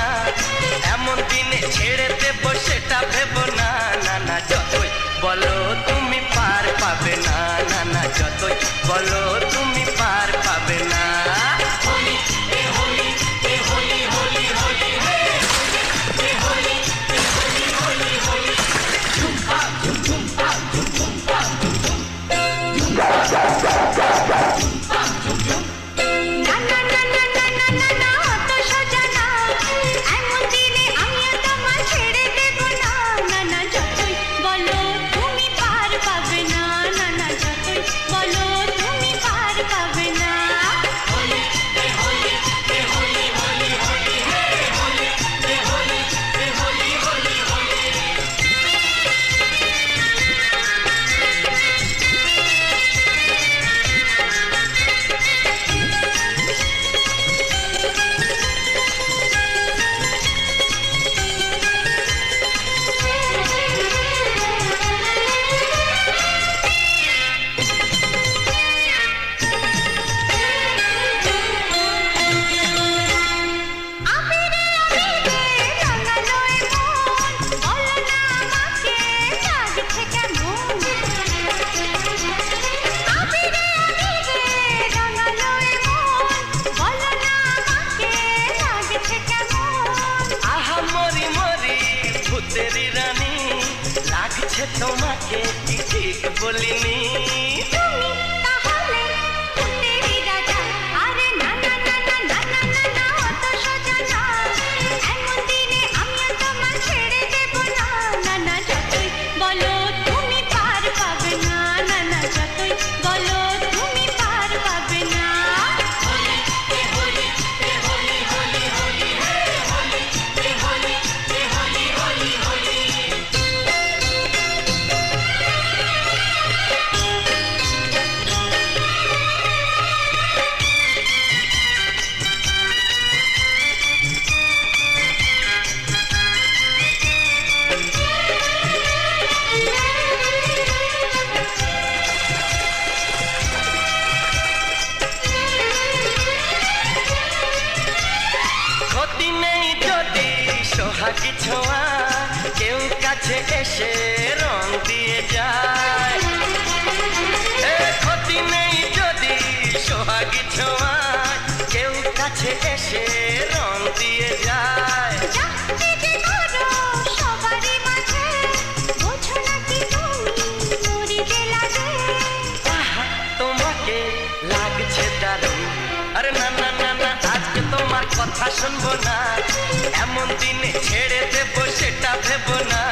না, এমন দিনে ছেড়ে দেব সেটা ভেবো না। না না যতই বলো তুমি পার পাবে না, না না যতই বলো তুমি পার পাবে না। তেরি রানী লাগছে তোমাকে কি ঠিক বলিনি? তুমি তাহলে তেরি রাজা। আরে না না না না না না না না অত সোজা না, এমন দিনে আমিও তোমায় ছেড়ে দেব না। না না যতই বলো তুমি পার পাবে না, না না যতই বলো তুমি পার পাবে না। ক্ষতি নেই যদি সোহাগী ছোঁয়া কেউ কাছে এসে রং দিয়ে যায়। ক্ষতি নেই যদি সোহাগী ছোঁয়া কেউ কাছে এসে রং দিয়ে যায়। তোমাকে লাগছে দারুণ। আরে না না না না আজকে তোমার কথা শুনবো না, এমন দিনে ছেড়ে দেবো সেটা ভেবো না।